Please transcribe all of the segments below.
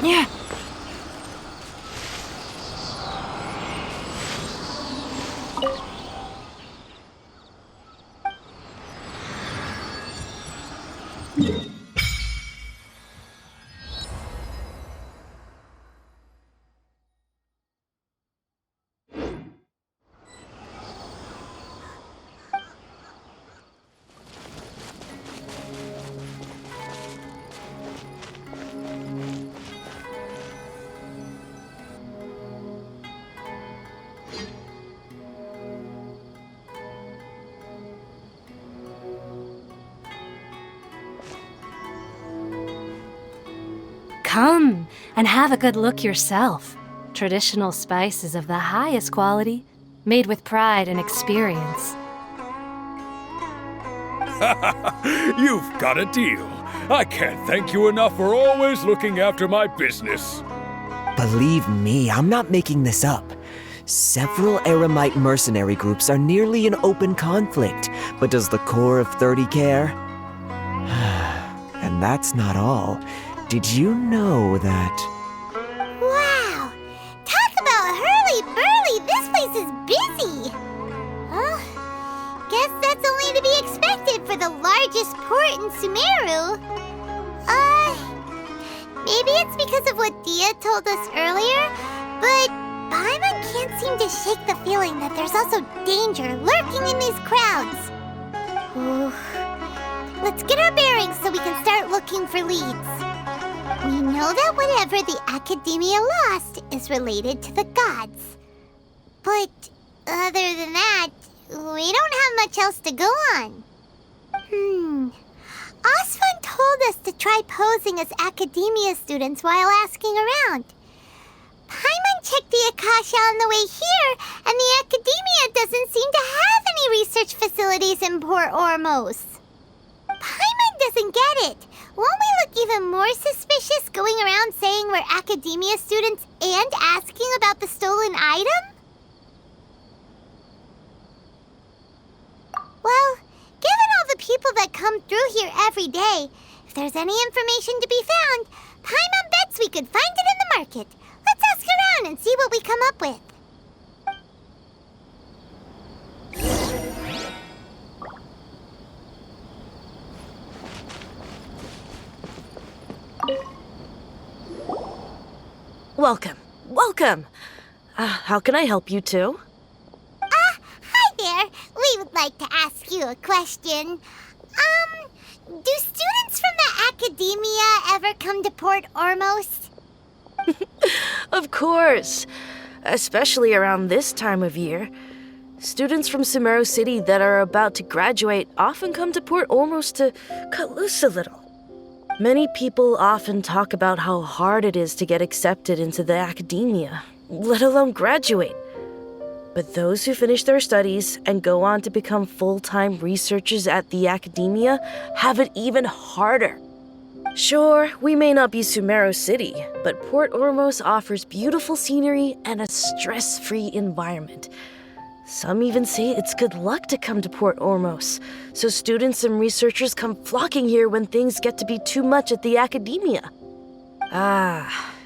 Yeah. Come and have a good look yourself. Traditional spices of the highest quality, made with pride and experience. You've got a deal. I can't thank you enough for always looking after my business. Believe me, I'm not making this up. Several Eremite mercenary groups are nearly in open conflict, but does the core of 30 care? And that's not all. Did you know that... Wow! Talk about hurly-burly! This place is busy! Well, guess that's only to be expected for the largest port in Sumeru. Maybe it's because of what Dia told us earlier, but Paimon can't seem to shake the feeling that there's also danger lurking in these crowds. Ooh. Let's get our bearings so we can start looking for leads. We know that whatever the Academia lost is related to the gods. But other than that, we don't have much else to go on. Osfun told us to try posing as Academia students while asking around. Paimon checked the Akasha on the way here, and the Academia doesn't seem to have any research facilities in Port Ormos. Paimon doesn't get it. Won't we look even more suspicious going around saying we're Academia students and asking about the stolen item? Well, given all the people that come through here every day, if there's any information to be found, Paimon bets we could find it in the market. Let's ask around and see what we come up with. Welcome. How can I help you two? Hi there. We would like to ask you a question. Do students from the Academia ever come to Port Ormos? Of course. Especially around this time of year. Students from Sumeru City that are about to graduate often come to Port Ormos to cut loose a little. Many people often talk about how hard it is to get accepted into the Academia, let alone graduate. But those who finish their studies and go on to become full-time researchers at the Academia have it even harder. Sure, we may not be Sumeru City, but Port Ormos offers beautiful scenery and a stress-free environment. Some even say it's good luck to come to Port Ormos, so students and researchers come flocking here when things get to be too much at the Academia.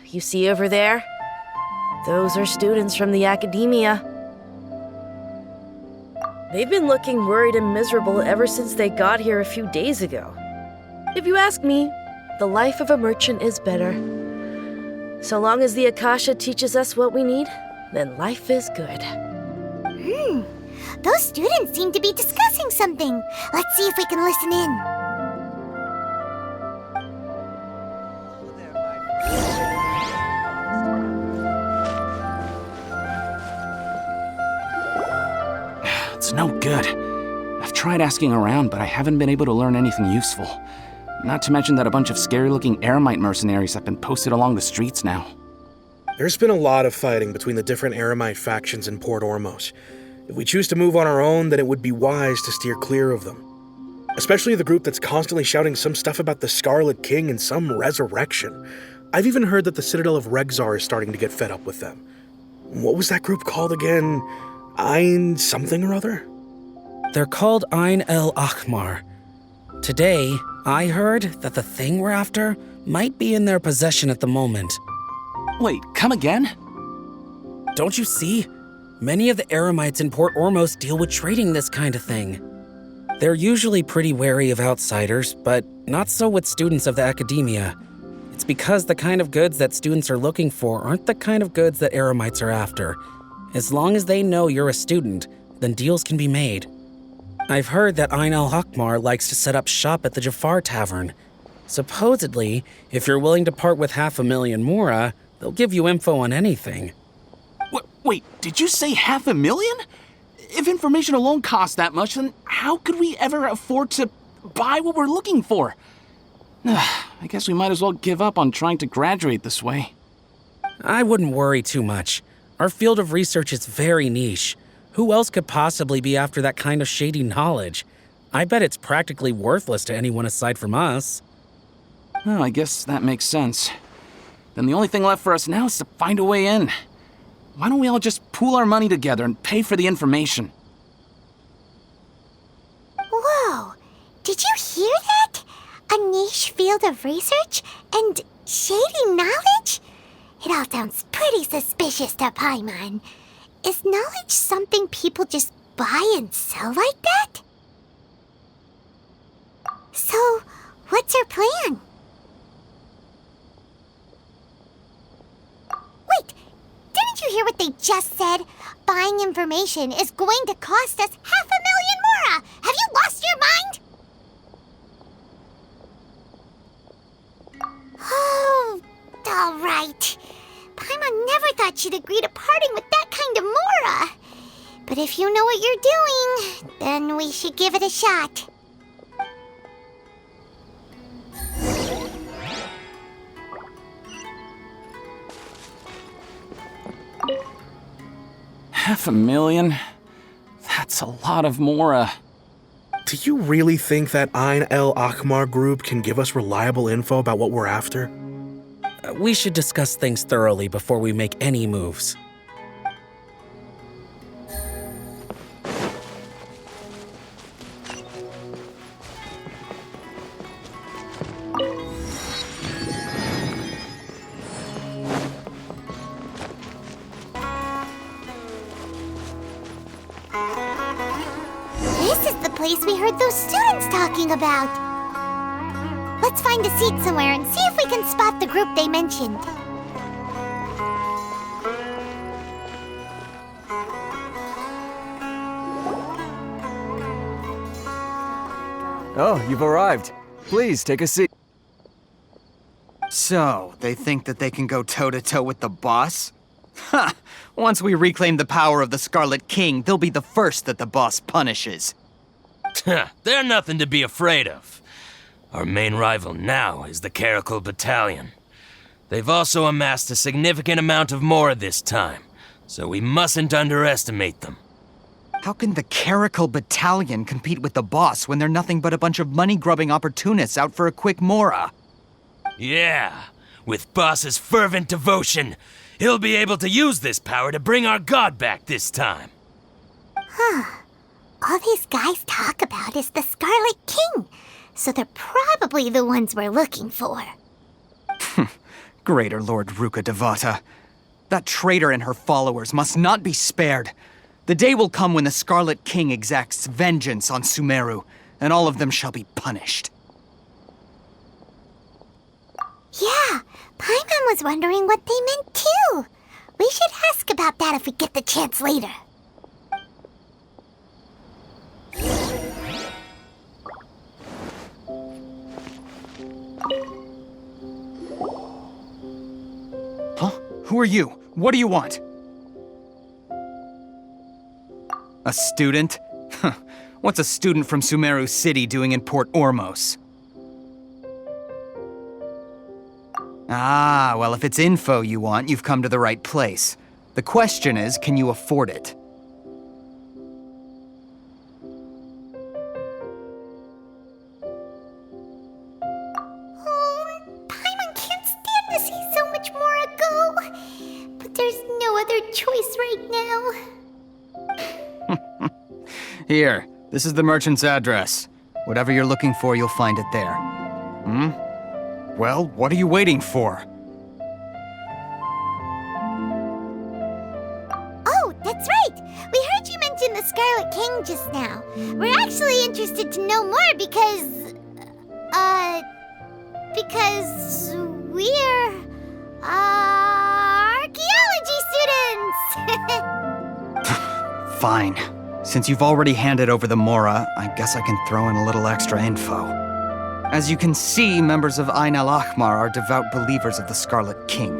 You see over there? Those are students from the Academia. They've been looking worried and miserable ever since they got here a few days ago. If you ask me, the life of a merchant is better. So long as the Akasha teaches us what we need, then life is good. Those students seem to be discussing something. Let's see if we can listen in. It's no good. I've tried asking around, but I haven't been able to learn anything useful. Not to mention that a bunch of scary-looking Eremite mercenaries have been posted along the streets now. There's been a lot of fighting between the different Eremite factions in Port Ormos. If we choose to move on our own, then it would be wise to steer clear of them. Especially the group that's constantly shouting some stuff about the Scarlet King and some resurrection. I've even heard that the Citadel of Regzar is starting to get fed up with them. What was that group called again? Ein something or other? They're called Ein el Akhmar. Today, I heard that the thing we're after might be in their possession at the moment. Wait, come again? Don't you see? Many of the Eremites in Port Ormos deal with trading this kind of thing. They're usually pretty wary of outsiders, but not so with students of the academia. It's because the kind of goods that students are looking for aren't the kind of goods that Eremites are after. As long as they know you're a student, then deals can be made. I've heard that Ain al-Hakmar likes to set up shop at the Jafar Tavern. Supposedly, if you're willing to part with 500,000 mora, they'll give you info on anything. Wait, did you say 500,000? If information alone costs that much, then how could we ever afford to buy what we're looking for? I guess we might as well give up on trying to graduate this way. I wouldn't worry too much. Our field of research is very niche. Who else could possibly be after that kind of shady knowledge? I bet it's practically worthless to anyone aside from us. Well, I guess that makes sense. Then the only thing left for us now is to find a way in. Why don't we all just pool our money together and pay for the information? Whoa! Did you hear that? A niche field of research and shady knowledge? It all sounds pretty suspicious to Paimon. Is knowledge something people just buy and sell like that? So, what's our plan? Wait, didn't you hear what they just said? Buying information is going to cost us 500,000 mora! Have you lost your mind? Oh, all right. Paimon never thought she'd agree to parting with that kind of mora. But if you know what you're doing, then we should give it a shot. $500,000? That's a lot of mora. Do you really think that Ain el-Akmar group can give us reliable info about what we're after? We should discuss things thoroughly before we make any moves. This is the place we heard those students talking about. Let's find a seat somewhere and see if we can spot the group they mentioned. Oh, you've arrived. Please, take a seat. So, they think that they can go toe-to-toe with the boss? Ha! Once we reclaim the power of the Scarlet King, they'll be the first that the boss punishes. They're nothing to be afraid of. Our main rival now is the Caracal Battalion. They've also amassed a significant amount of mora this time, so we mustn't underestimate them. How can the Caracal Battalion compete with the boss when they're nothing but a bunch of money-grubbing opportunists out for a quick mora? Yeah, with Boss's fervent devotion, he'll be able to use this power to bring our god back this time. All these guys talk about is the Scarlet King, so they're probably the ones we're looking for. Greater Lord Ruka Devata. That traitor and her followers must not be spared. The day will come when the Scarlet King exacts vengeance on Sumeru, and all of them shall be punished. Yeah, Paimon was wondering what they meant too. We should ask about that if we get the chance later. Huh? Who are you? What do you want? A student? What's a student from Sumeru City doing in Port Ormos? Ah, well, if it's info you want, you've come to the right place. The question is, can you afford it? Oh, Paimon can't stand to see so much more go. But there's no other choice right now. Here, this is the merchant's address. Whatever you're looking for, you'll find it there. Well, what are you waiting for? Oh, that's right! We heard you mention the Scarlet King just now. We're actually interested to know more because we're, archaeology students! Fine. Since you've already handed over the Mora, I guess I can throw in a little extra info. As you can see, members of Ain al-Ahmar are devout believers of the Scarlet King.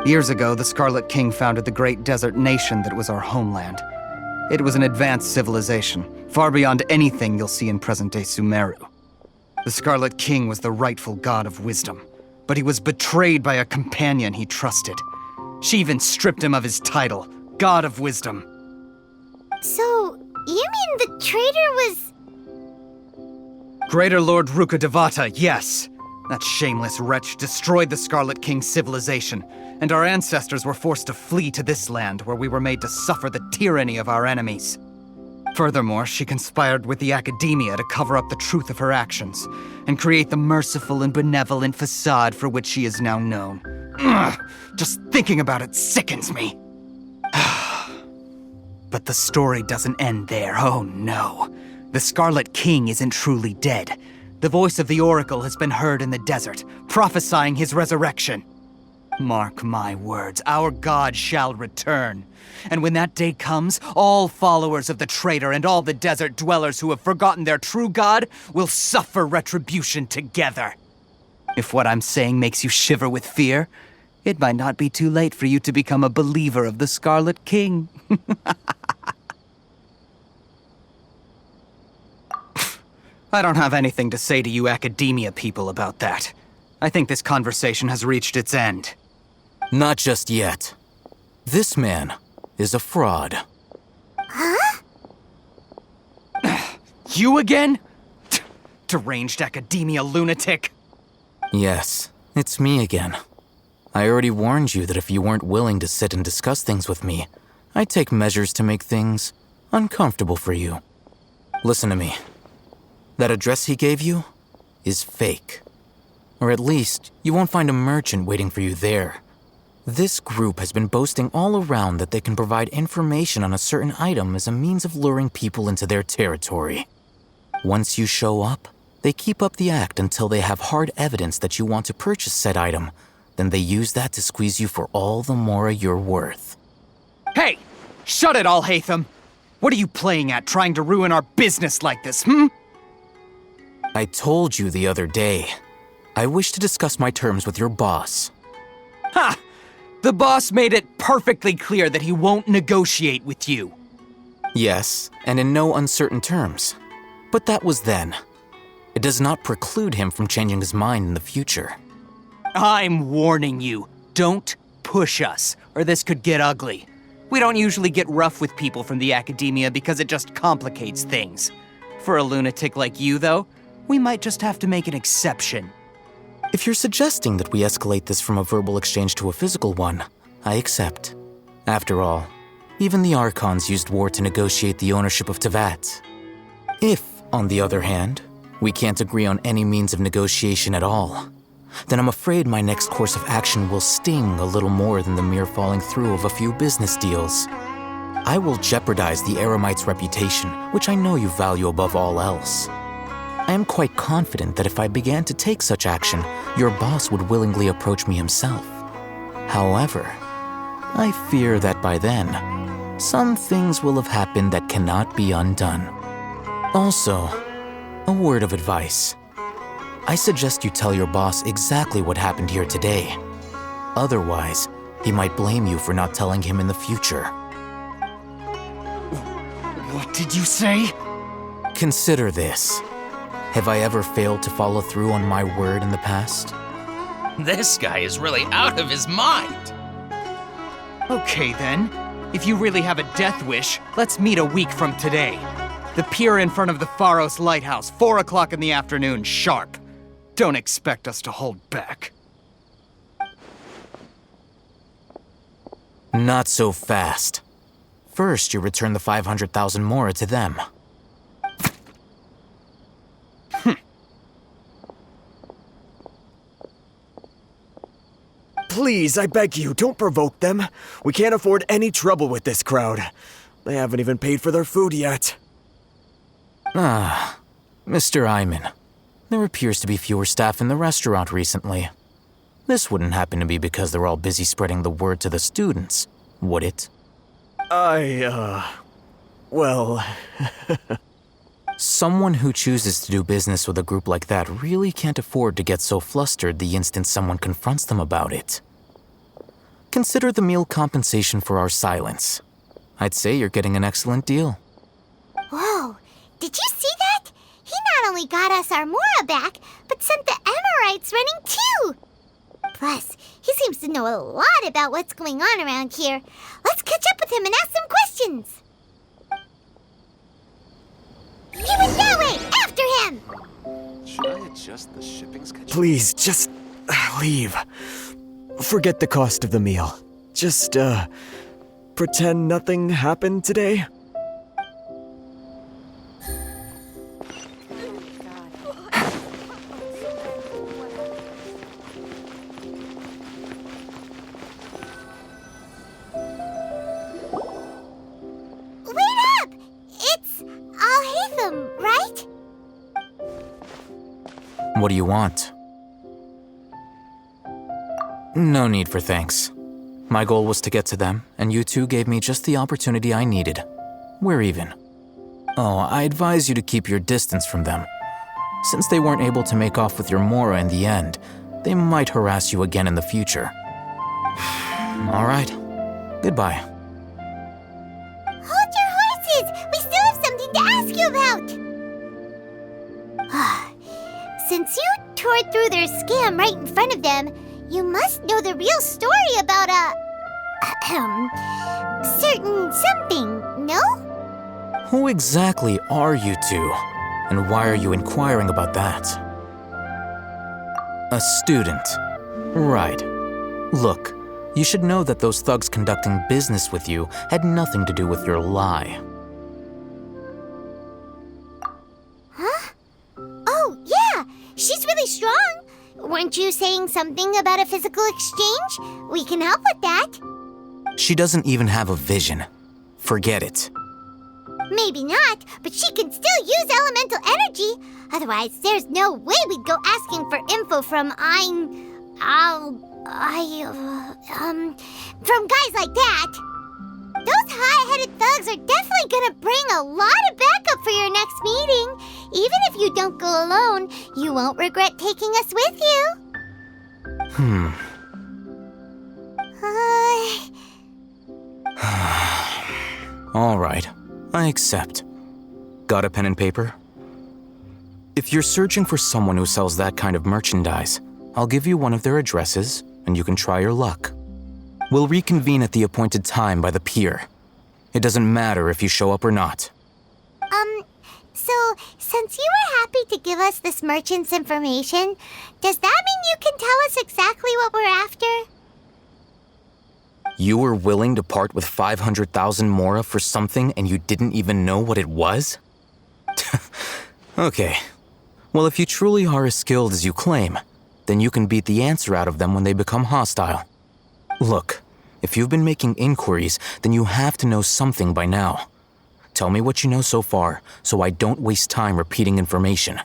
Years ago, the Scarlet King founded the great desert nation that was our homeland. It was an advanced civilization, far beyond anything you'll see in present-day Sumeru. The Scarlet King was the rightful god of wisdom, but he was betrayed by a companion he trusted. She even stripped him of his title, God of Wisdom. So, you mean the traitor was... Greater Lord Rukkhadevata, yes. That shameless wretch destroyed the Scarlet King's civilization, and our ancestors were forced to flee to this land where we were made to suffer the tyranny of our enemies. Furthermore, she conspired with the Academia to cover up the truth of her actions, and create the merciful and benevolent facade for which she is now known. Ugh, just thinking about it sickens me. But the story doesn't end there, oh no. The Scarlet King isn't truly dead. The voice of the Oracle has been heard in the desert, prophesying his resurrection. Mark my words, our god shall return. And when that day comes, all followers of the traitor and all the desert dwellers who have forgotten their true god will suffer retribution together. If what I'm saying makes you shiver with fear, it might not be too late for you to become a believer of the Scarlet King. I don't have anything to say to you Academia people about that. I think this conversation has reached its end. Not just yet. This man is a fraud. Huh? You again? Deranged Academia lunatic. Yes, it's me again. I already warned you that if you weren't willing to sit and discuss things with me, I'd take measures to make things uncomfortable for you. Listen to me. That address he gave you is fake. Or at least, you won't find a merchant waiting for you there. This group has been boasting all around that they can provide information on a certain item as a means of luring people into their territory. Once you show up, they keep up the act until they have hard evidence that you want to purchase said item. Then they use that to squeeze you for all the more you're worth. Hey! Shut it, Al-Haytham! What are you playing at, trying to ruin our business like this, I told you the other day. I wish to discuss my terms with your boss. Ha! The boss made it perfectly clear that he won't negotiate with you. Yes, and in no uncertain terms. But that was then. It does not preclude him from changing his mind in the future. I'm warning you. Don't push us, or this could get ugly. We don't usually get rough with people from the Academia because it just complicates things. For a lunatic like you, though, we might just have to make an exception. If you're suggesting that we escalate this from a verbal exchange to a physical one, I accept. After all, even the Archons used war to negotiate the ownership of Teyvat. If, on the other hand, we can't agree on any means of negotiation at all, then I'm afraid my next course of action will sting a little more than the mere falling through of a few business deals. I will jeopardize the Eremite's reputation, which I know you value above all else. I am quite confident that if I began to take such action, your boss would willingly approach me himself. However, I fear that by then, some things will have happened that cannot be undone. Also, a word of advice. I suggest you tell your boss exactly what happened here today. Otherwise, he might blame you for not telling him in the future. What did you say? Consider this. Have I ever failed to follow through on my word in the past? This guy is really out of his mind. Okay then. If you really have a death wish, let's meet a week from today. The pier in front of the Pharos Lighthouse, 4 o'clock in the afternoon, sharp. Don't expect us to hold back. Not so fast. First, you return the 500,000 Mora to them. Please, I beg you, don't provoke them. We can't afford any trouble with this crowd. They haven't even paid for their food yet. Ah, Mr. Iman. There appears to be fewer staff in the restaurant recently. This wouldn't happen to be because they're all busy spreading the word to the students, would it? Well... Someone who chooses to do business with a group like that really can't afford to get so flustered the instant someone confronts them about it. Consider the meal compensation for our silence. I'd say you're getting an excellent deal. Whoa, did you see that? He not only got us our Mora back, but sent the Amorites running too! Plus, he seems to know a lot about what's going on around here. Let's catch up with him and ask some questions! He went that way! After him! Should I adjust the shipping schedule? Please, just leave. Forget the cost of the meal. Just, pretend nothing happened today. What do you want? No need for thanks. My goal was to get to them, and you two gave me just the opportunity I needed. We're even. Oh, I advise you to keep your distance from them. Since they weren't able to make off with your Mora in the end, they might harass you again in the future. All right. Goodbye. Hold your horses! We still have something to ask you about! Since you tore through their scam right in front of them, you must know the real story about certain something, no? Who exactly are you two? And why are you inquiring about that? A student. Right. Look, you should know that those thugs conducting business with you had nothing to do with your lie. Huh? Oh, yeah! She's really strong! Weren't you saying something about a physical exchange? We can help with that. She doesn't even have a vision. Forget it. Maybe not, but she can still use elemental energy. Otherwise, there's no way we'd go asking for info from from guys like that. Those hot-headed thugs are definitely gonna bring a lot of backup for your next meeting. Even if you don't go alone, you won't regret taking us with you. All right, I accept. Got a pen and paper? If you're searching for someone who sells that kind of merchandise, I'll give you one of their addresses, and you can try your luck. We'll reconvene at the appointed time by the pier. It doesn't matter if you show up or not. So, since you were happy to give us this merchant's information, does that mean you can tell us exactly what we're after? You were willing to part with 500,000 Mora for something and you didn't even know what it was? Okay. Well, if you truly are as skilled as you claim, then you can beat the answer out of them when they become hostile. Look, if you've been making inquiries, then you have to know something by now. Tell me what you know so far, so I don't waste time repeating information.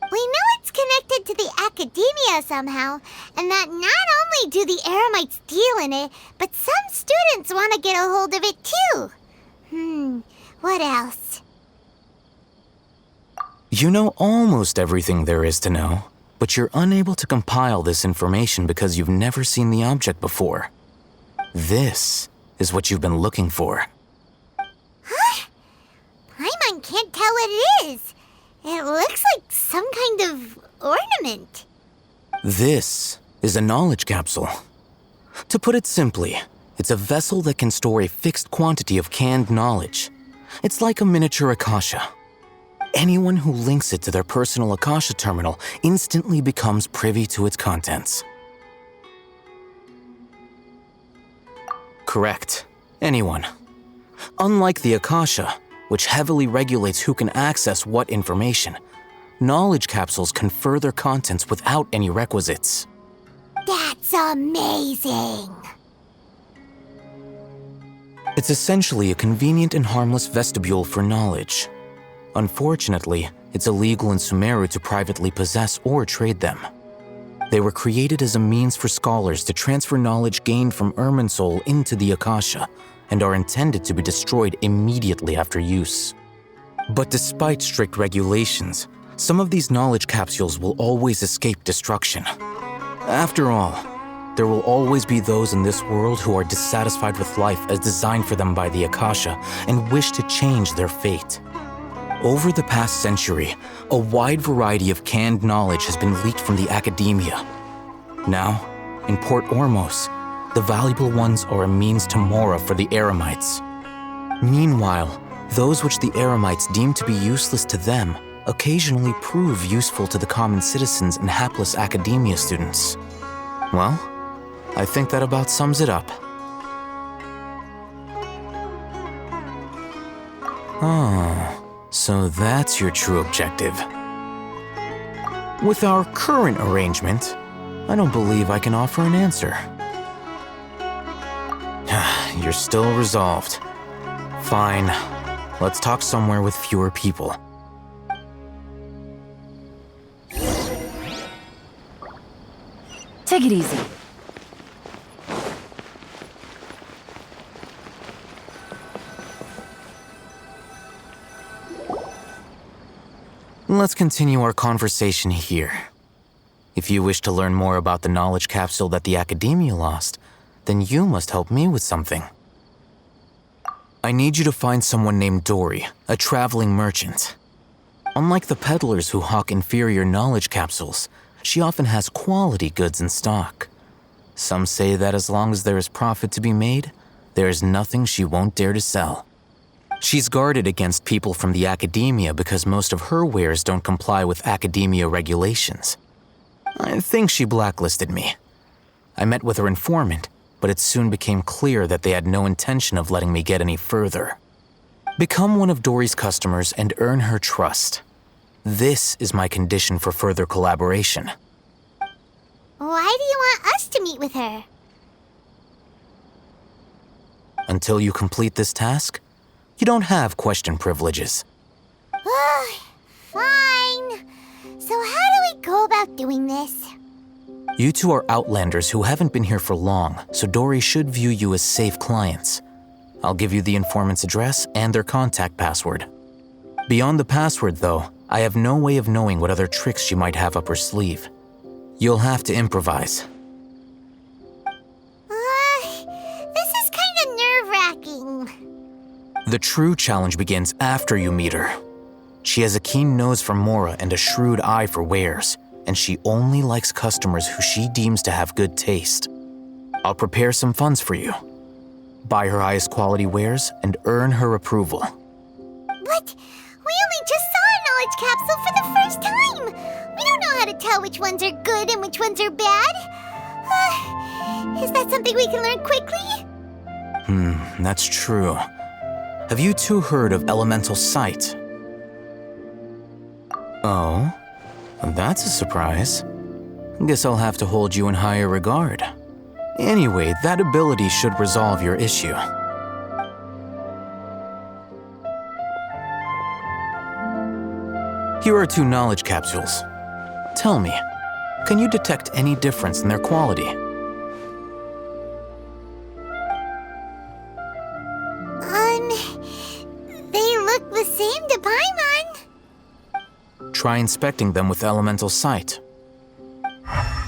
We know it's connected to the academia somehow, and that not only do the Eremites deal in it, but some students want to get a hold of it too. What else? You know almost everything there is to know, but you're unable to compile this information because you've never seen the object before. This is what you've been looking for. Huh? Paimon can't tell what it is. It looks like some kind of ornament. This is a knowledge capsule. To put it simply, it's a vessel that can store a fixed quantity of canned knowledge. It's like a miniature Akasha. Anyone who links it to their personal Akasha terminal instantly becomes privy to its contents. Correct. Anyone. Unlike the Akasha, which heavily regulates who can access what information, knowledge capsules confer their contents without any requisites. That's amazing! It's essentially a convenient and harmless vestibule for knowledge. Unfortunately, it's illegal in Sumeru to privately possess or trade them. They were created as a means for scholars to transfer knowledge gained from Irminsul into the Akasha, and are intended to be destroyed immediately after use. But despite strict regulations, some of these knowledge capsules will always escape destruction. After all, there will always be those in this world who are dissatisfied with life as designed for them by the Akasha and wish to change their fate. Over the past century, a wide variety of canned knowledge has been leaked from the academia. Now, in Port Ormos, the valuable ones are a means to Mora for the Eremites. Meanwhile, those which the Eremites deem to be useless to them occasionally prove useful to the common citizens and hapless academia students. Well, I think that about sums it up. Oh, so that's your true objective. With our current arrangement, I don't believe I can offer an answer. You're still resolved. Fine. Let's talk somewhere with fewer people. Take it easy. Let's continue our conversation here. If you wish to learn more about the knowledge capsule that the Academia lost, then you must help me with something. I need you to find someone named Dory, a traveling merchant. Unlike the peddlers who hawk inferior knowledge capsules, she often has quality goods in stock. Some say that as long as there is profit to be made, there is nothing she won't dare to sell. She's guarded against people from the Academia because most of her wares don't comply with Academia regulations. I think she blacklisted me. I met with her informant, but it soon became clear that they had no intention of letting me get any further. Become one of Dory's customers and earn her trust. This is my condition for further collaboration. Why do you want us to meet with her? Until you complete this task, you don't have question privileges. Fine. So how do we go about doing this? You two are outlanders who haven't been here for long, so Dory should view you as safe clients. I'll give you the informant's address and their contact password. Beyond the password, though, I have no way of knowing what other tricks she might have up her sleeve. You'll have to improvise. This is kind of nerve-wracking. The true challenge begins after you meet her. She has a keen nose for Mora and a shrewd eye for wares, and she only likes customers who she deems to have good taste. I'll prepare some funds for you. Buy her highest quality wares and earn her approval. But we only just saw a knowledge capsule for the first time. We don't know how to tell which ones are good and which ones are bad. Is that something we can learn quickly? That's true. Have you two heard of elemental sight? Oh, that's a surprise. Guess I'll have to hold you in higher regard. Anyway, that ability should resolve your issue. Here are 2 knowledge capsules. Tell me, can you detect any difference in their quality? They look the same to Paimon. Try inspecting them with elemental sight. How'd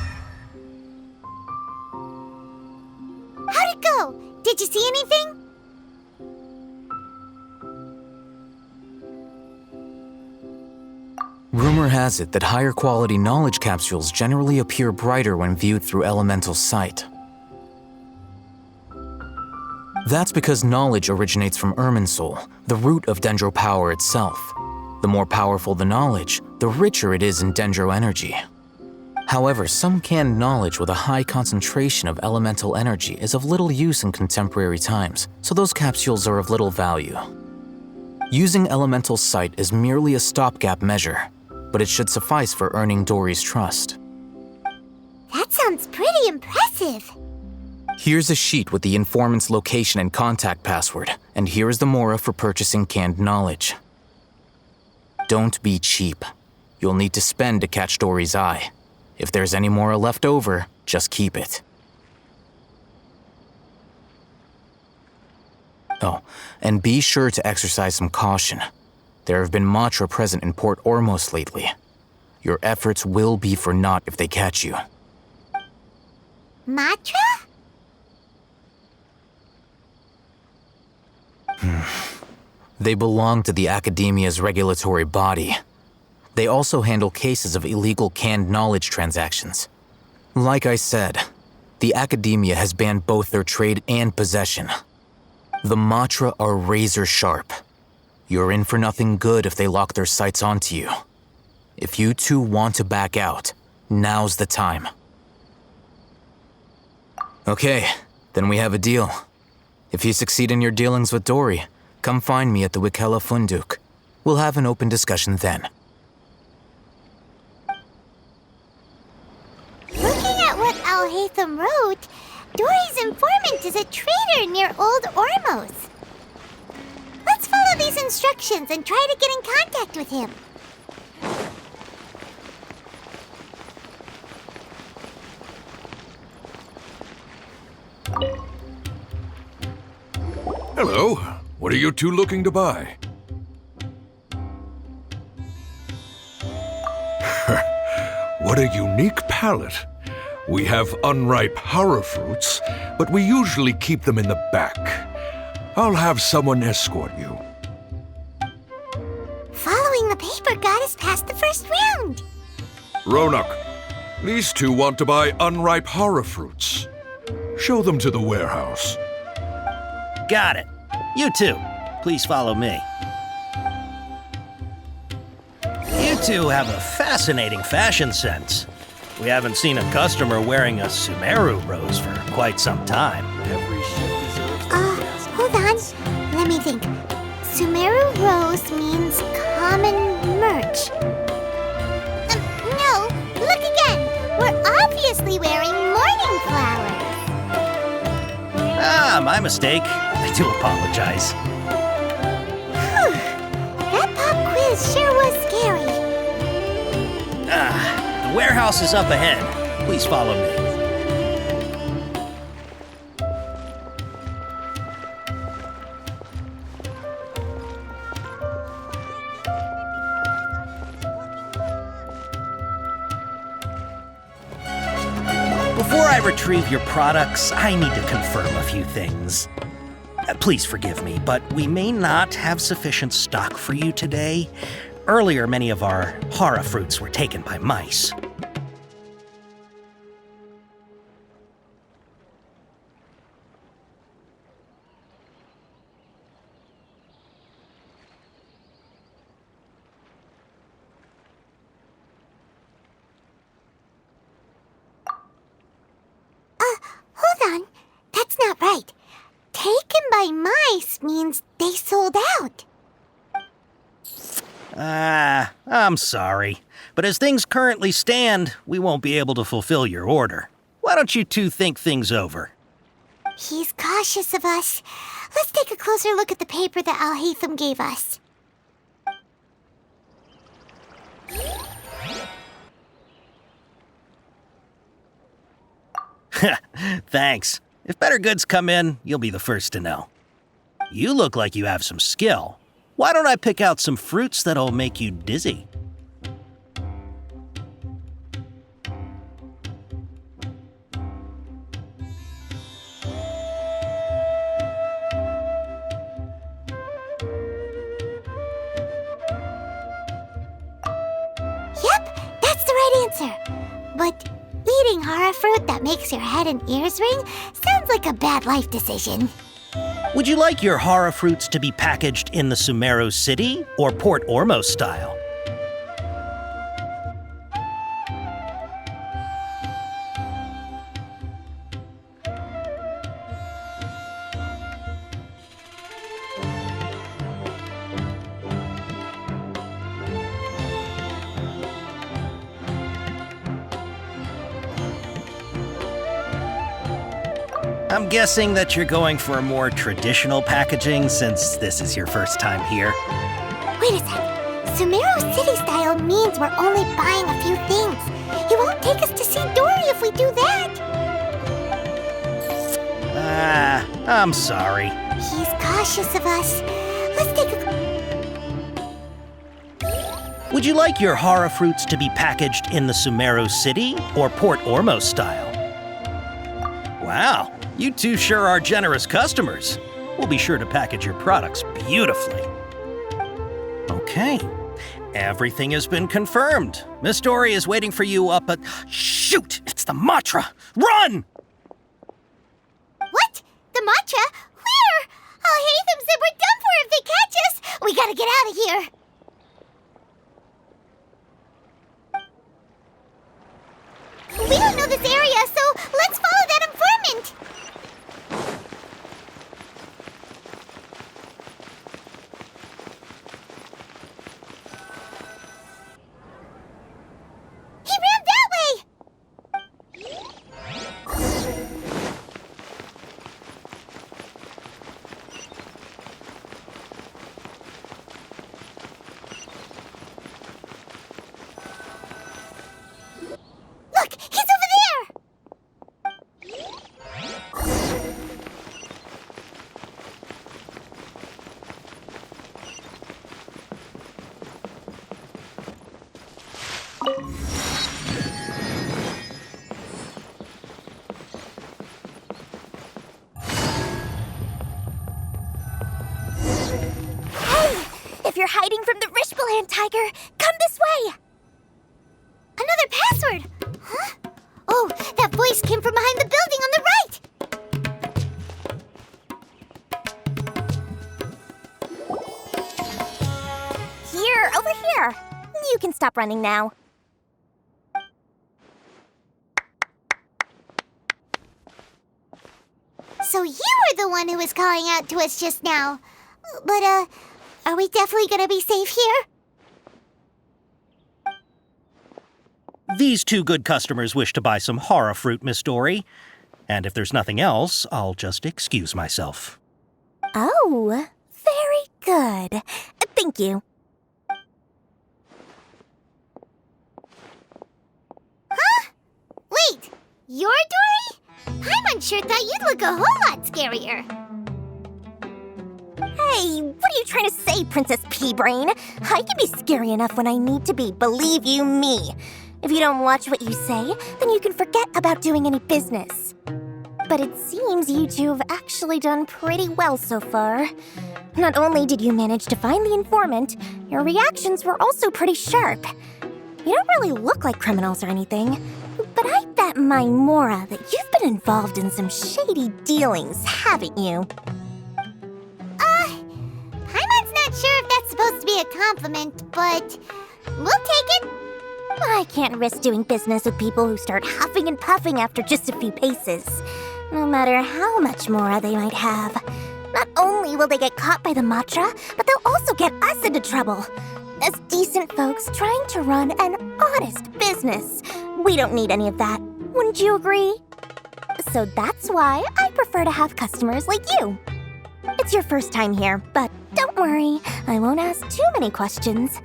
it go? Did you see anything? Rumor has it that higher quality knowledge capsules generally appear brighter when viewed through elemental sight. That's because knowledge originates from Irminsul, the root of Dendro power itself. The more powerful the knowledge, the richer it is in Dendro energy. However, some canned knowledge with a high concentration of elemental energy is of little use in contemporary times, so those capsules are of little value. Using elemental sight is merely a stopgap measure, but it should suffice for earning Dory's trust. That sounds pretty impressive. Here's a sheet with the informant's location and contact password, and here is the Mora for purchasing canned knowledge. Don't be cheap. You'll need to spend to catch Dory's eye. If there's any Mora left over, just keep it. Oh, and be sure to exercise some caution. There have been Matra present in Port Ormos lately. Your efforts will be for naught if they catch you. Matra? They belong to the Academia's regulatory body. They also handle cases of illegal canned knowledge transactions. Like I said, the Academia has banned both their trade and possession. The Matra are razor sharp. You're in for nothing good if they lock their sights onto you. If you two want to back out, now's the time. Okay, then we have a deal. If you succeed in your dealings with Dory, come find me at the Wikela Funduk. We'll have an open discussion then. Looking at what Al-Haytham wrote, Dory's informant is a traitor near Old Ormos. Let's follow these instructions and try to get in contact with him. Hello. What are you two looking to buy? What a unique palate. We have unripe hara fruits, but we usually keep them in the back. I'll have someone escort you. Following the paper got us past the first round. Ronak, these two want to buy unripe hara fruits. Show them to the warehouse. Got it. You two, please follow me. You two have a fascinating fashion sense. We haven't seen a customer wearing a Sumeru rose for quite some time. Hold on. Let me think. Sumeru rose means common merch. No, look again. We're obviously wearing morning flowers. Ah, my mistake. I do apologize. Whew. That pop quiz sure was scary. The warehouse is up ahead. Please follow me. Before I retrieve your products, I need to confirm a few things. Please forgive me, but we may not have sufficient stock for you today. Earlier, many of our hara fruits were taken by mice. Hold on. That's not right. Taken by mice means they sold out. I'm sorry. But as things currently stand, we won't be able to fulfill your order. Why don't you two think things over? He's cautious of us. Let's take a closer look at the paper that Al-Haytham gave us. Thanks. If better goods come in, you'll be the first to know. You look like you have some skill. Why don't I pick out some fruits that'll make you dizzy? Yep, that's the right answer. But eating hara fruit that makes your head and ears ring sounds like a bad life decision. Would you like your hara fruits to be packaged in the Sumeru City or Port Ormos style? I'm guessing that you're going for a more traditional packaging since this is your first time here. Wait a sec. Sumeru City style means we're only buying a few things. He won't take us to see Dory if we do that. I'm sorry. He's cautious of us. Let's take a... Would you like your Hara fruits to be packaged in the Sumeru City or Port Ormos style? Wow, you two sure are generous customers. We'll be sure to package your products beautifully. Okay, everything has been confirmed. Miss Dory is waiting for you up at... Shoot! It's the Matra! Run! What? The matcha? Where? Oh, Hatham said we're done for if they catch us. We gotta get out of here. We don't know this area, so let's follow that informant. He ran that way! Look, he's over there! Hey! If you're hiding from the Rishbaland tiger, come this way! Another password! Huh? Oh, that voice came from behind the building on the right! Here, over here. You can stop running now. So you were the one who was calling out to us just now. But, are we definitely gonna be safe here? These two good customers wish to buy some Hara fruit, Miss Dory. And if there's nothing else, I'll just excuse myself. Oh, very good. Thank you. Huh? Wait, you're Dory? Paimon sure thought you'd look a whole lot scarier. Hey, what are you trying to say, Princess Pea-Brain? I can be scary enough when I need to be, believe you me. If you don't watch what you say, then you can forget about doing any business. But it seems you two have actually done pretty well so far. Not only did you manage to find the informant, your reactions were also pretty sharp. You don't really look like criminals or anything, but I bet my Mora that you've been involved in some shady dealings, haven't you? Paimon's not sure if that's supposed to be a compliment, but we'll take it. I can't risk doing business with people who start huffing and puffing after just a few paces, no matter how much Mora they might have. Not only will they get caught by the Matra, but they'll also get us into trouble. As decent folks trying to run an honest business, we don't need any of that. Wouldn't you agree? So that's why I prefer to have customers like you. It's your first time here, but don't worry, I won't ask too many questions.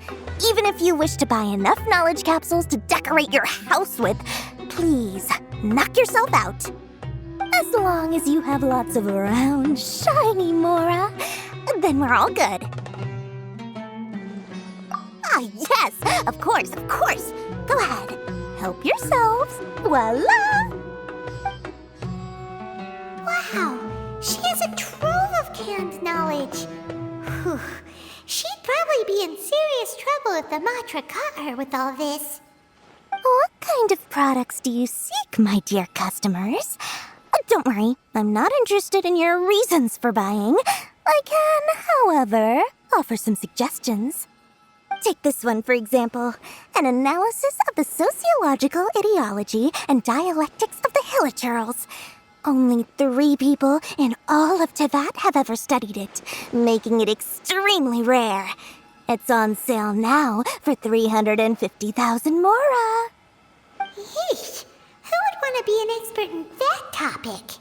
Even if you wish to buy enough knowledge capsules to decorate your house with, please knock yourself out. As long as you have lots of round, shiny Mora, then we're all good. Ah, yes, of course, of course. Go ahead, help yourselves. Voila! Wow, she has a trove of canned knowledge. Whew. She'd probably be in serious trouble if the Matra caught her with all this. What kind of products do you seek, my dear customers? Don't worry, I'm not interested in your reasons for buying. I can, however, offer some suggestions. Take this one, for example. An analysis of the sociological ideology and dialectics of the Hilichurls. Only 3 people in all of Tevat have ever studied it, making it extremely rare. It's on sale now for 350,000 Mora. Yeesh, who would want to be an expert in that topic?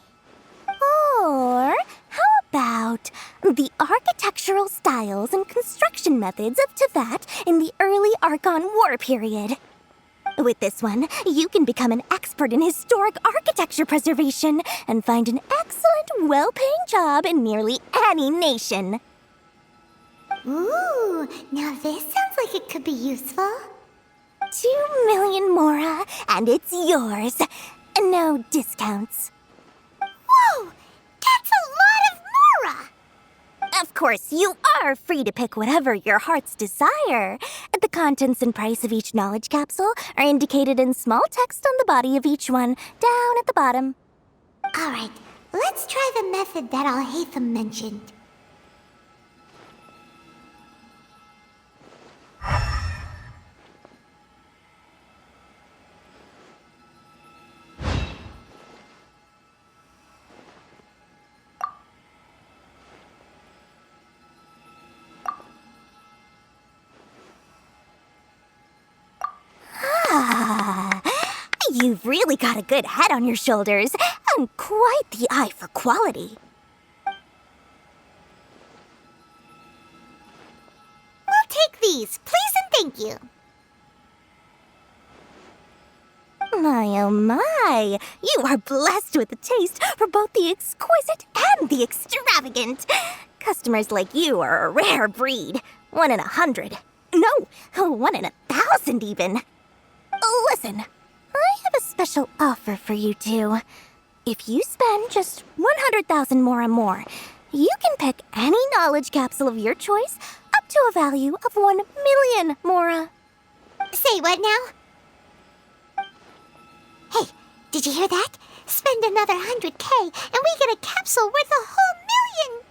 Or how about the architectural styles and construction methods of Teyvat in the early Archon War period? With this one, you can become an expert in historic architecture preservation and find an excellent, well-paying job in nearly any nation. Ooh, now this sounds like it could be useful. 2 million Mora, and it's yours. No discounts. Whoa! That's a lot of Mora! Of course, you are free to pick whatever your heart's desire. The contents and price of each knowledge capsule are indicated in small text on the body of each one, down at the bottom. Alright, let's try the method that Alhaitham mentioned. You've really got a good head on your shoulders, and quite the eye for quality. We'll take these, please and thank you. My oh my, you are blessed with a taste for both the exquisite and the extravagant. Customers like you are a rare breed, 1 in 100. No, 1 in 1,000 even. Listen. I have a special offer for you two. If you spend just 100,000 Mora more, you can pick any knowledge capsule of your choice up to a value of 1 million Mora. Say what now? Hey, did you hear that? Spend another 100K and we get a capsule worth a whole million!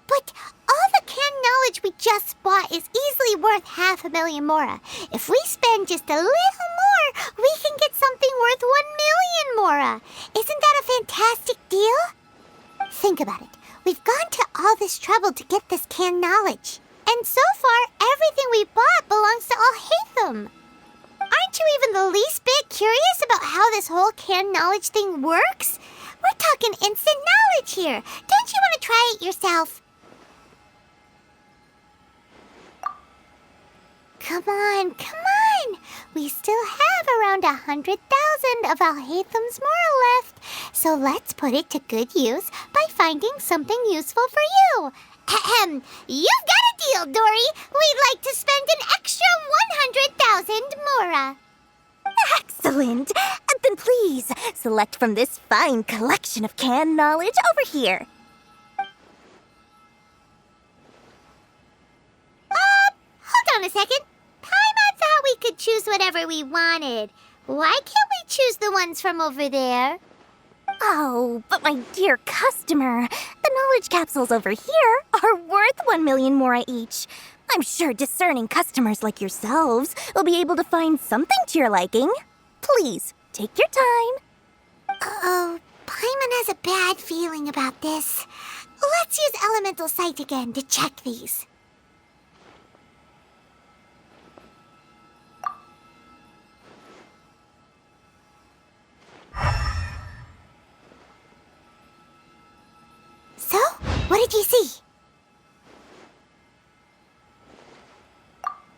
But all the canned knowledge we just bought is easily worth 500,000 Mora. If we spend just a little more, we can get something worth 1 million Mora. Isn't that a fantastic deal? Think about it. We've gone to all this trouble to get this canned knowledge. And so far, everything we bought belongs to Alhaitham. Aren't you even the least bit curious about how this whole canned knowledge thing works? We're talking instant knowledge here. Don't you want to try it yourself? Come on, come on! We still have around 100,000 of Alhaitham's Mora left, so let's put it to good use by finding something useful for you. Ahem, you've got a deal, Dory! We'd like to spend an extra 100,000 Mora. Excellent! Then please, select from this fine collection of canned knowledge over here. Hold on a second. Paimon thought we could choose whatever we wanted. Why can't we choose the ones from over there? Oh, but my dear customer, the knowledge capsules over here are worth 1 million Mora each. I'm sure discerning customers like yourselves will be able to find something to your liking. Please, take your time. Uh-oh, Paimon has a bad feeling about this. Let's use Elemental Sight again to check these. So, what did you see?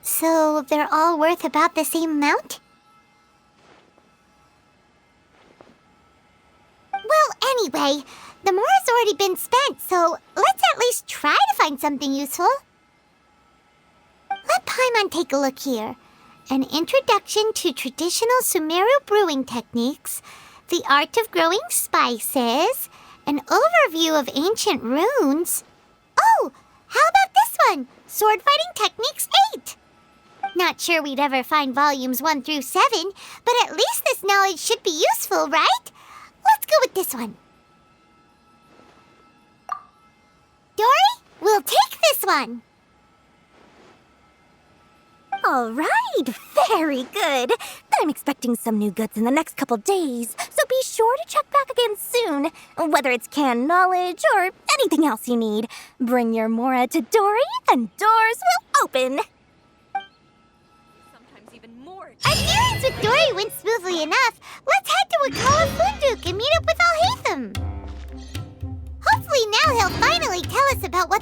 So, they're all worth about the same amount? Well, anyway, the Mora's already been spent, so let's at least try to find something useful. Let Paimon take a look here. An introduction to traditional Sumeru brewing techniques, the art of growing spices, an overview of ancient runes. Oh, how about this one? Sword Fighting Techniques 8. Not sure we'd ever find volumes 1 through 7, but at least this knowledge should be useful, right? Let's go with this one. Dory, we'll take this one. All right, very good. I'm expecting some new goods in the next couple days, so be sure to check back again soon. Whether it's canned knowledge or anything else you need, bring your Mora to Dory and doors will open. Sometimes even more. Our dealings with Dory went smoothly enough. Let's head to Wakala Food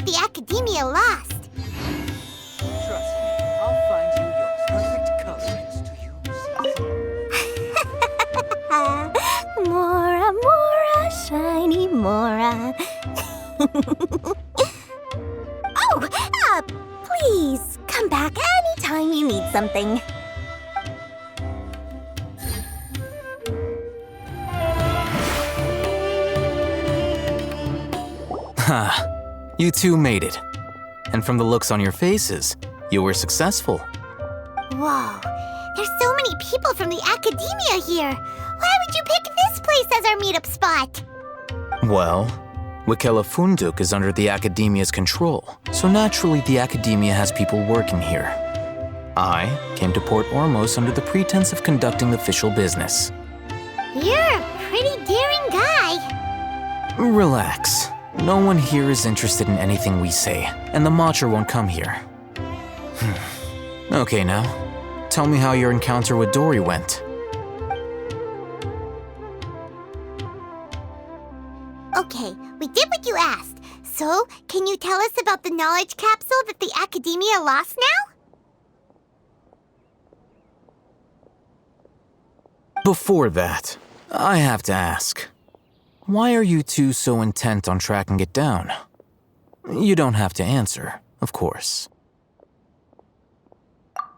what the Academia lost. Trust me, I'll find you your perfect colorings to use. Mora, Mora, shiny Mora. Please, come back anytime you need something. Ha! You two made it. And from the looks on your faces, you were successful. Whoa, there's so many people from the Academia here. Why would you pick this place as our meetup spot? Well, Wikela Funduk is under the Academia's control, so naturally the Academia has people working here. I came to Port Ormos under the pretense of conducting official business. You're a pretty daring guy. Relax. No one here is interested in anything we say, and the Matcha won't come here. Okay now, tell me how your encounter with Dory went. Okay, we did what you asked. So, can you tell us about the knowledge capsule that the Academia lost now? Before that, I have to ask, why are you two so intent on tracking it down? You don't have to answer, of course.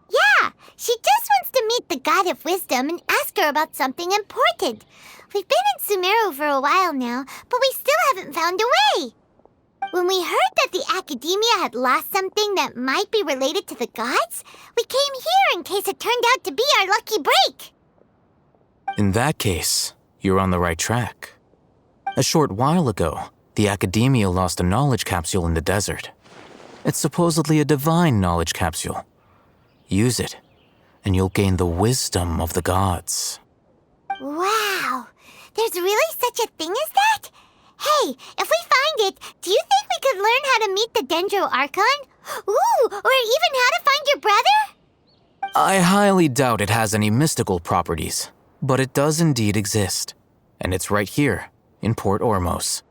Yeah, she just wants to meet the God of Wisdom and ask her about something important. We've been in Sumeru for a while now, but we still haven't found a way. When we heard that the Academia had lost something that might be related to the gods, we came here in case it turned out to be our lucky break. In that case, you're on the right track. A short while ago, the Academia lost a knowledge capsule in the desert. It's supposedly a divine knowledge capsule. Use it, and you'll gain the wisdom of the gods. Wow, there's really such a thing as that? Hey, if we find it, do you think we could learn how to meet the Dendro Archon? Ooh, or even how to find your brother? I highly doubt it has any mystical properties, but it does indeed exist. And it's right here, in Port Ormos.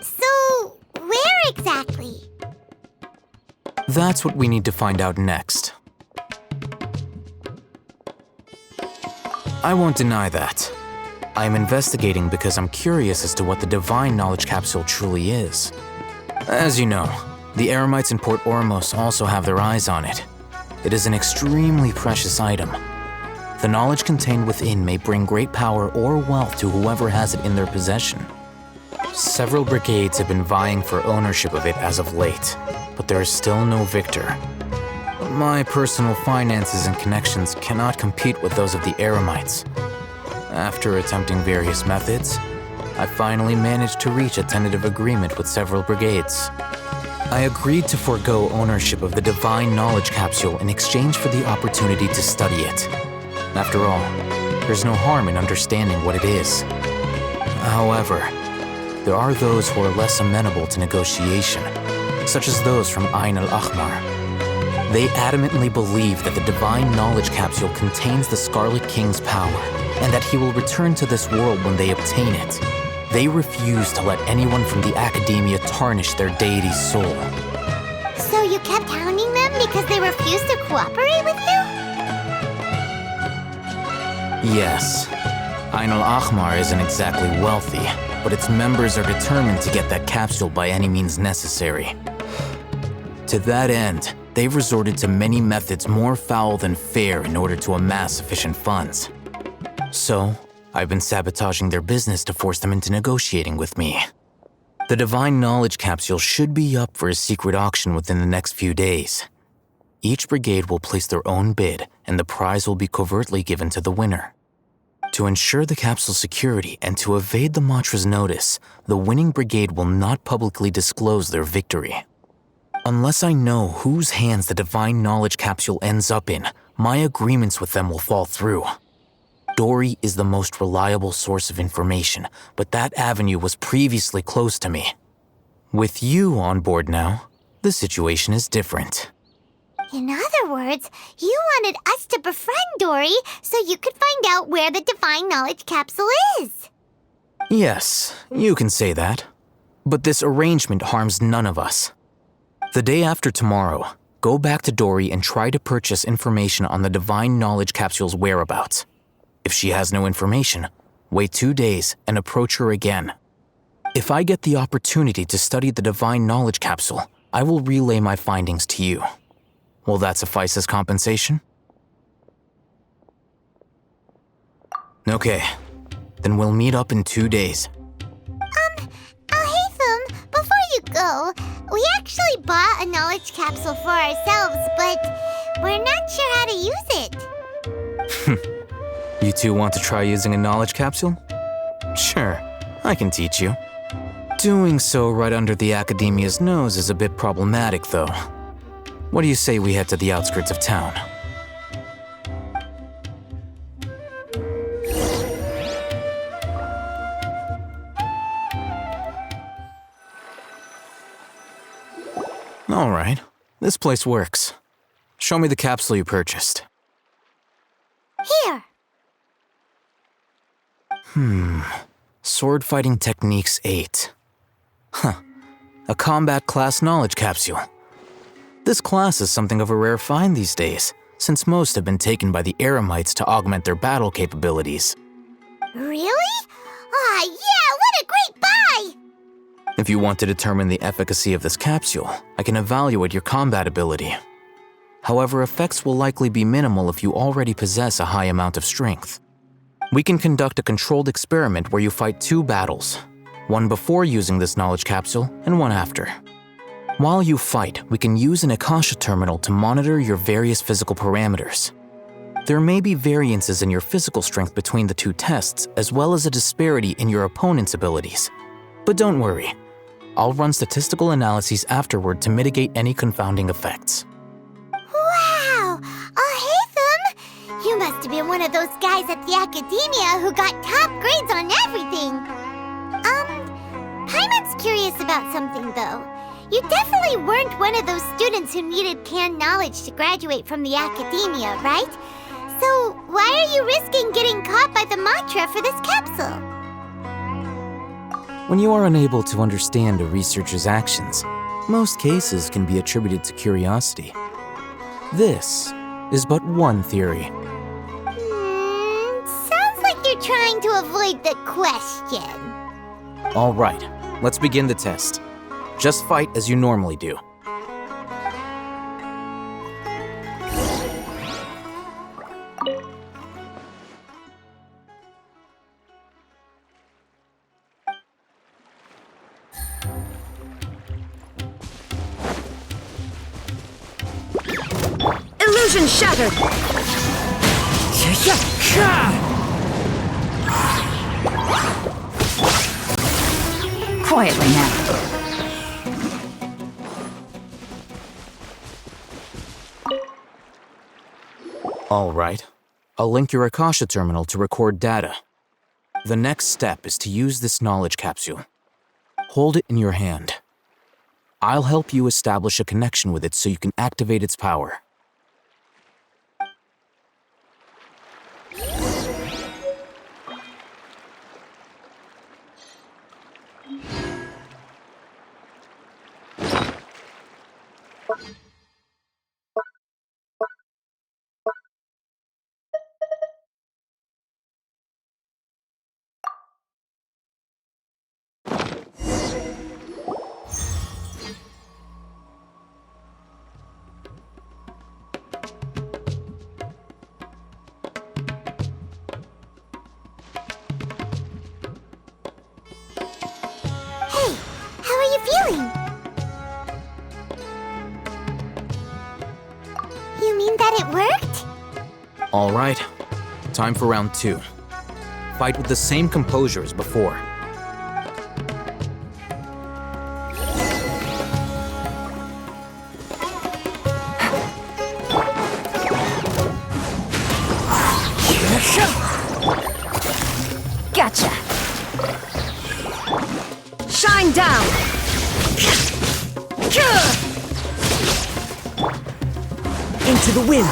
So, where exactly? That's what we need to find out next. I won't deny that. I am investigating because I'm curious as to what the divine knowledge capsule truly is. As you know, the Eremites in Port Ormos also have their eyes on it. It is an extremely precious item. The knowledge contained within may bring great power or wealth to whoever has it in their possession. Several brigades have been vying for ownership of it as of late, but there is still no victor. My personal finances and connections cannot compete with those of the Eremites. After attempting various methods, I finally managed to reach a tentative agreement with several brigades. I agreed to forego ownership of the divine knowledge capsule in exchange for the opportunity to study it. After all, there's no harm in understanding what it is. However, there are those who are less amenable to negotiation, such as those from Ain al-Ahmar. They adamantly believe that the divine knowledge capsule contains the Scarlet King's power, and that he will return to this world when they obtain it. They refuse to let anyone from the Academia tarnish their deity's soul. So you kept hounding them because they refused to cooperate with you? Yes. Ain al-Ahmar isn't exactly wealthy, but its members are determined to get that capsule by any means necessary. To that end, they've resorted to many methods more foul than fair in order to amass sufficient funds. So, I've been sabotaging their business to force them into negotiating with me. The divine knowledge capsule should be up for a secret auction within the next few days. Each brigade will place their own bid, and the prize will be covertly given to the winner. To ensure the capsule's security and to evade the Matra's notice, the winning brigade will not publicly disclose their victory. Unless I know whose hands the divine knowledge capsule ends up in, my agreements with them will fall through. Dory is the most reliable source of information, but that avenue was previously closed to me. With you on board now, the situation is different. In other words, you wanted us to befriend Dory so you could find out where the divine knowledge capsule is. Yes, you can say that. But this arrangement harms none of us. The day after tomorrow, go back to Dory and try to purchase information on the Divine Knowledge Capsule's whereabouts. If she has no information, wait 2 days and approach her again. If I get the opportunity to study the Divine Knowledge Capsule, I will relay my findings to you. Will that suffice as compensation? Okay, then we'll meet up in 2 days. Haytham, before you go, we actually bought a knowledge capsule for ourselves, but we're not sure how to use it. You two want to try using a knowledge capsule? Sure, I can teach you. Doing so right under the Academia's nose is a bit problematic, though. What do you say we head to the outskirts of town? All right, this place works. Show me the capsule you purchased. Here. Sword Fighting Techniques 8. A combat class knowledge capsule. This class is something of a rare find these days, since most have been taken by the Eremites to augment their battle capabilities. Really? Ah, yeah, what a great buy! If you want to determine the efficacy of this capsule, I can evaluate your combat ability. However, effects will likely be minimal if you already possess a high amount of strength. We can conduct a controlled experiment where you fight 2 battles, one before using this knowledge capsule and one after. While you fight, we can use an Akasha terminal to monitor your various physical parameters. There may be variances in your physical strength between the 2 tests, as well as a disparity in your opponent's abilities. But don't worry, I'll run statistical analyses afterward to mitigate any confounding effects. Wow! Haytham! You must have been one of those guys at the Academia who got top grades on everything! Paimon's curious about something, though. You definitely weren't one of those students who needed canned knowledge to graduate from the Academia, right? So why are you risking getting caught by the mantra for this capsule? When you are unable to understand a researcher's actions, most cases can be attributed to curiosity. This is but one theory. Sounds like you're trying to avoid the question. All right, let's begin the test. Just fight as you normally do. Illusion shattered! Quietly now. All right. I'll link your Akasha terminal to record data. The next step is to use this knowledge capsule. Hold it in your hand. I'll help you establish a connection with it so you can activate its power. You mean that it worked? All right. Time for round 2. Fight with the same composure as before. Gotcha! Shine down! Into the wind!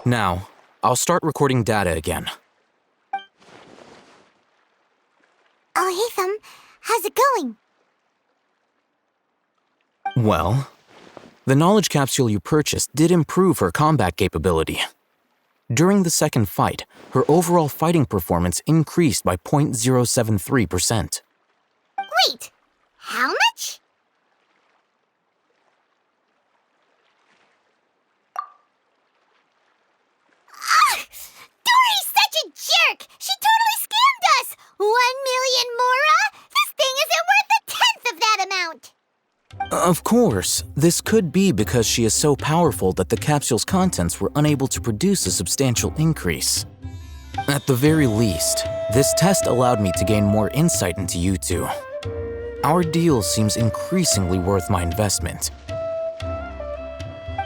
Now, I'll start recording data again. Alhaitham, how's it going? Well, the knowledge capsule you purchased did improve her combat capability. During the second fight, her overall fighting performance increased by 0.073%. Wait, how much? Dory's such a jerk! She totally scammed us! 1 million mora? This thing isn't worth a tenth of that amount! Of course, this could be because she is so powerful that the capsule's contents were unable to produce a substantial increase. At the very least, this test allowed me to gain more insight into you two. Our deal seems increasingly worth my investment.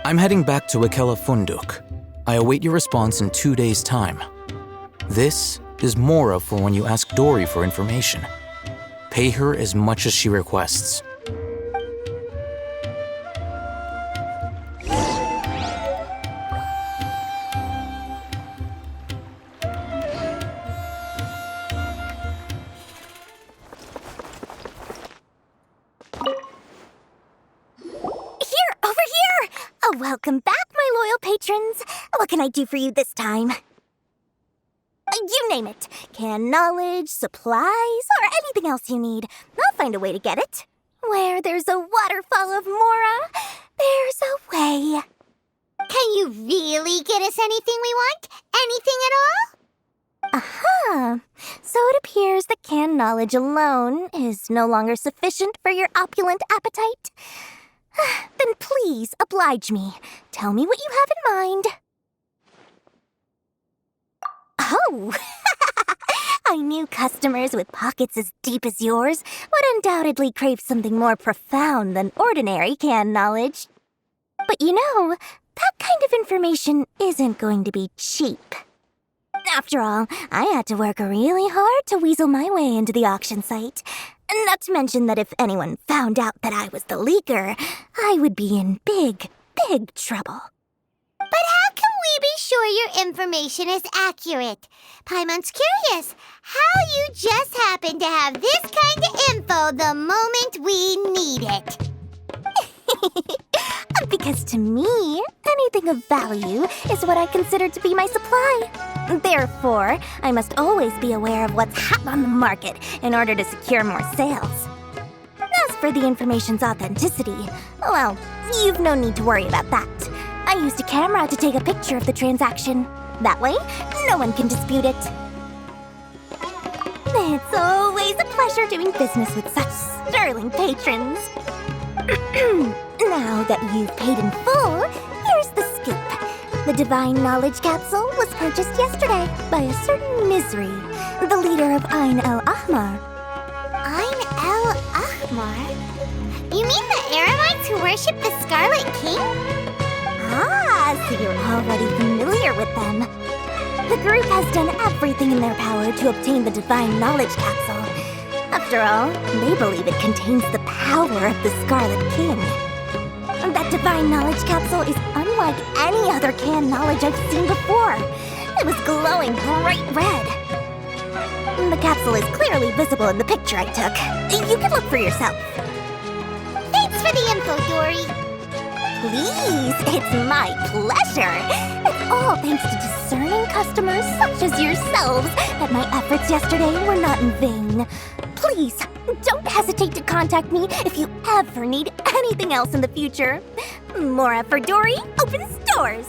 I'm heading back to Akela Funduk. I await your response in 2 days' time. This is Mora for when you ask Dory for information. Pay her as much as she requests. Welcome back, my loyal patrons. What can I do for you this time? You name it. Canned knowledge, supplies, or anything else you need. I'll find a way to get it. Where there's a waterfall of Mora, there's a way. Can you really get us anything we want? Anything at all? Aha! So it appears that canned knowledge alone is no longer sufficient for your opulent appetite. Then please oblige me. Tell me what you have in mind. Oh! I knew customers with pockets as deep as yours would undoubtedly crave something more profound than ordinary canned knowledge. But you know, that kind of information isn't going to be cheap. After all, I had to work really hard to weasel my way into the auction site. Not to mention that if anyone found out that I was the leaker, I would be in big, big trouble. But how can we be sure your information is accurate? Paimon's curious how you just happen to have this kind of info the moment we need it. Because to me, anything of value is what I consider to be my supply. Therefore, I must always be aware of what's hot on the market in order to secure more sales. As for the information's authenticity, well, you've no need to worry about that. I used a camera to take a picture of the transaction. That way, no one can dispute it. It's always a pleasure doing business with such sterling patrons. Now that you've paid in full, here's the scoop. The Divine Knowledge Capsule was purchased yesterday by a certain Misery, the leader of Ain El Ahmar. Ain El Ahmar? You mean the Eremites who worship the Scarlet King? Ah, so you're already familiar with them. The group has done everything in their power to obtain the Divine Knowledge Capsule. After all, they believe it contains the power of the Scarlet King. That Divine Knowledge Capsule is unlike any other canned knowledge I've seen before. It was glowing bright red. The capsule is clearly visible in the picture I took. You can look for yourself. Thanks for the info, Dory. Please, it's my pleasure. It's all thanks to discerning customers such as yourselves that my efforts yesterday were not in vain. Please, don't hesitate to contact me if you ever need anything else in the future. Mora for Dory opens doors.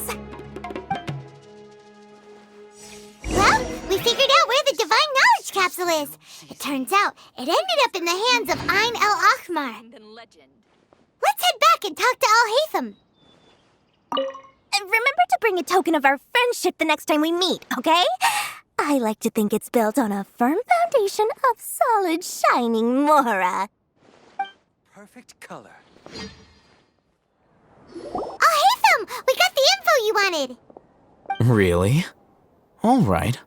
Well, we figured out where the Divine Knowledge Capsule is. It turns out it ended up in the hands of Ain El Ahmar. Let's head back and talk to Alhaitham. Remember to bring a token of our friendship the next time we meet, okay? I like to think it's built on a firm foundation of solid, shining Mora. Perfect color. Alhaitham, we got the info you wanted. Really? All right.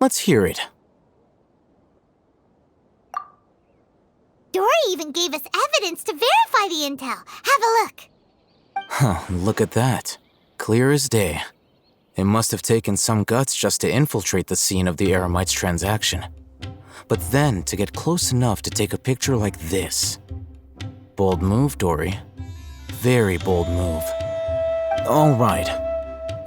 Let's hear it. Dory even gave us evidence to verify the intel. Have a look. Huh, look at that. Clear as day. It must have taken some guts just to infiltrate the scene of the Eremites' transaction. But then to get close enough to take a picture like this. Bold move, Dory. Very bold move. All right.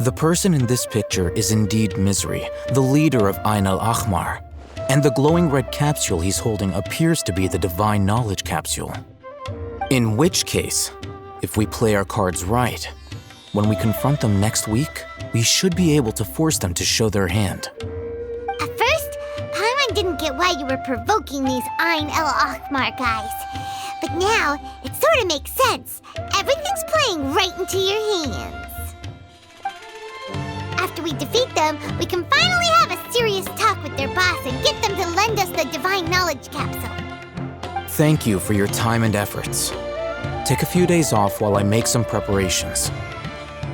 The person in this picture is indeed Misery, the leader of Ain al-Ahmar. And the glowing red capsule he's holding appears to be the Divine Knowledge capsule. In which case, if we play our cards right, when we confront them next week, we should be able to force them to show their hand. At first, Paimon didn't get why you were provoking these Ain al-Ahmar guys. But now, it sort of makes sense. Everything's playing right into your hands. After we defeat them, we can finally have a serious talk with their boss and get them to lend us the Divine Knowledge capsule. Thank you for your time and efforts. Take a few days off while I make some preparations.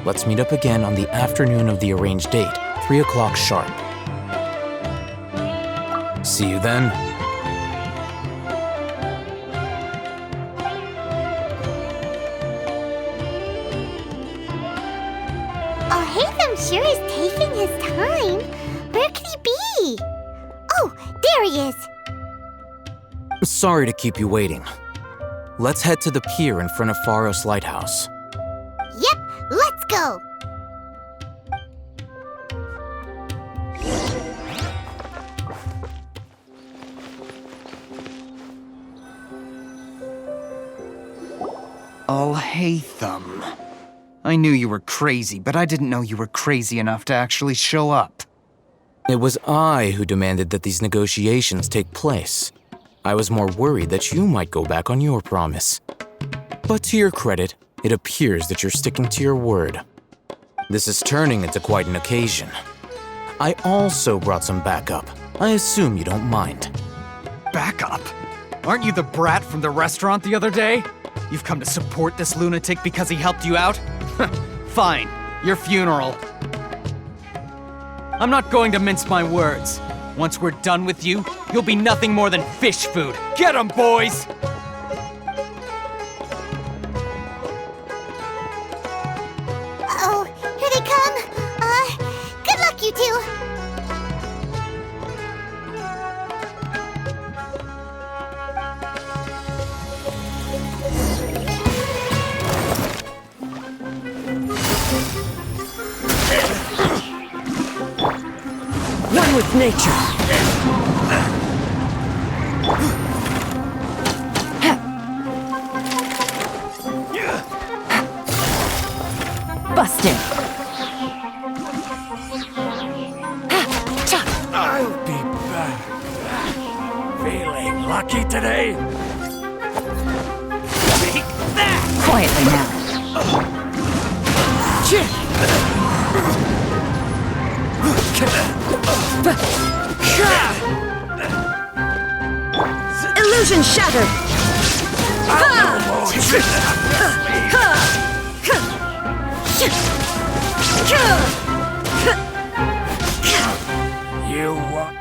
Let's meet up again on the afternoon of the arranged date, 3 o'clock sharp. See you then. Sure is taking his time. Where could he be? Oh, there he is. Sorry to keep you waiting. Let's head to the pier in front of Pharos Lighthouse. Yep, let's go. Al-Haytham. I knew you were crazy, but I didn't know you were crazy enough to actually show up. It was I who demanded that these negotiations take place. I was more worried that you might go back on your promise. But to your credit, it appears that you're sticking to your word. This is turning into quite an occasion. I also brought some backup. I assume you don't mind. Backup? Aren't you the brat from the restaurant the other day? You've come to support this lunatic because he helped you out? Fine, your funeral. I'm not going to mince my words. Once we're done with you, you'll be nothing more than fish food. Get 'em, boys! Uh-oh, here they come. Good luck, you two. One with nature. Busted. I'll be back. Feeling lucky today? Take that! Quietly now. Illusion shattered! You want...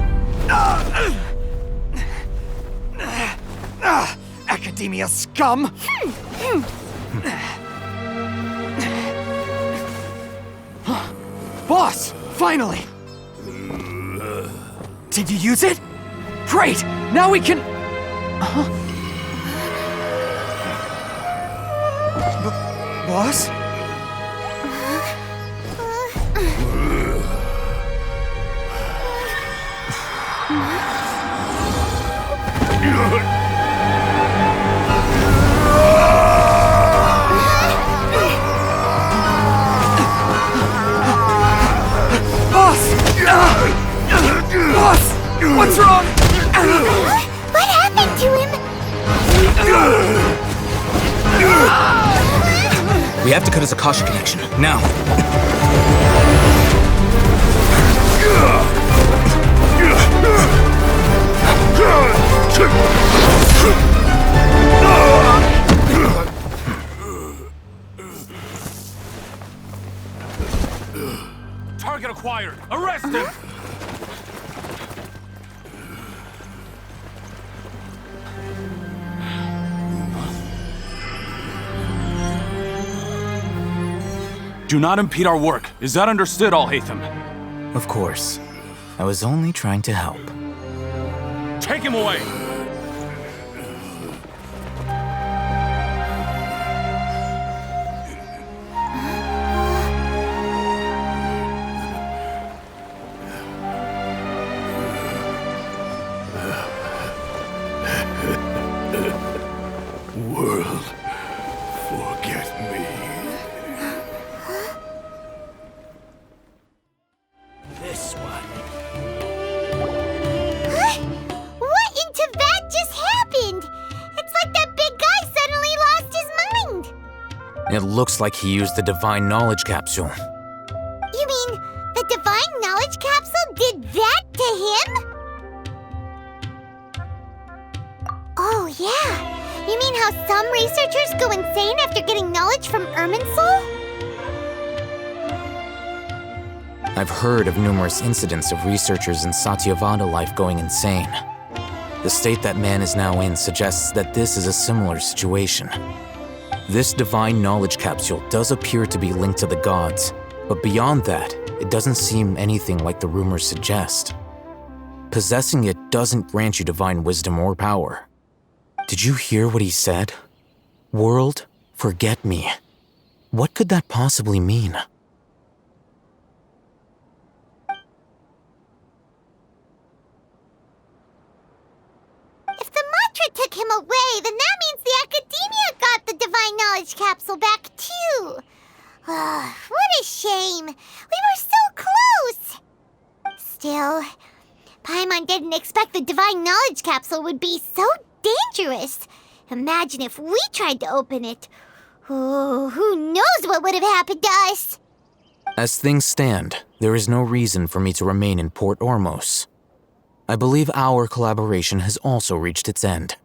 Academia scum! Boss! Finally! Did you use it? Great! Now we can... Boss? Boss! What's wrong? What happened to him? We have to cut his Akasha connection, now. Target acquired! Arrest him! Do not impede our work. Is that understood, Al-Haytham? Of course. I was only trying to help. Take him away! World, forget me. This one. What in Teyvat just happened? It's like that big guy suddenly lost his mind. It looks like he used the Divine Knowledge Capsule. You mean the Divine Knowledge Capsule did that to him? Oh, yeah. You mean how some researchers go insane after getting knowledge from Irminsul? I've heard of numerous incidents of researchers in Satyavada life going insane. The state that man is now in suggests that this is a similar situation. This Divine Knowledge Capsule does appear to be linked to the gods, but beyond that, it doesn't seem anything like the rumors suggest. Possessing it doesn't grant you divine wisdom or power. Did you hear what he said? World, forget me. What could that possibly mean? If the mantra took him away, then that means the Academia got the Divine Knowledge Capsule back too. What a shame. We were so close. Still, Paimon didn't expect the Divine Knowledge Capsule would be so dangerous. Imagine if we tried to open it. Oh, who knows what would have happened to us? As things stand, there is no reason for me to remain in Port Ormos. I believe our collaboration has also reached its end.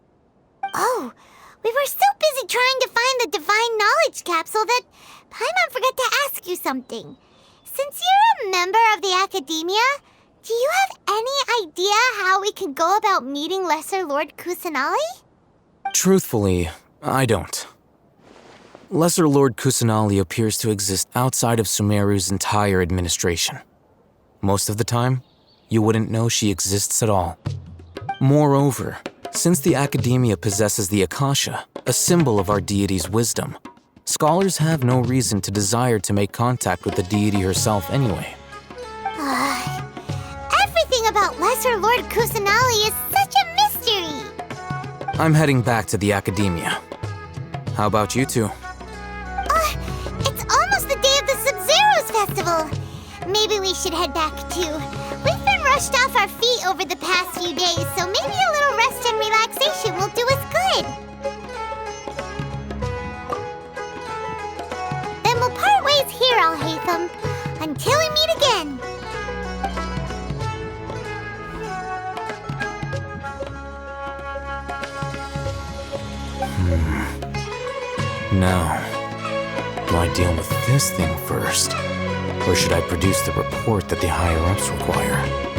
Oh, we were so busy trying to find the Divine Knowledge Capsule that Paimon forgot to ask you something. Since you're a member of the Academia, do you have any idea how we can go about meeting Lesser Lord Kusanali? Truthfully, I don't. Lesser Lord Kusanali appears to exist outside of Sumeru's entire administration. Most of the time, you wouldn't know she exists at all. Moreover, since the Academia possesses the Akasha, a symbol of our deity's wisdom, scholars have no reason to desire to make contact with the deity herself anyway. Everything about Lesser Lord Kusanali is such a mystery. I'm heading back to the Academia. How about you two? It's almost the day of the Sub-Zeros Festival. Maybe we should head back too. We've been rushed off our feet over the past few days, so maybe a little rest and relaxation will do us good. Then we'll part ways here, Al-Haytham, until we meet again. Now, do I deal with this thing first? Or should I produce the report that the higher-ups require?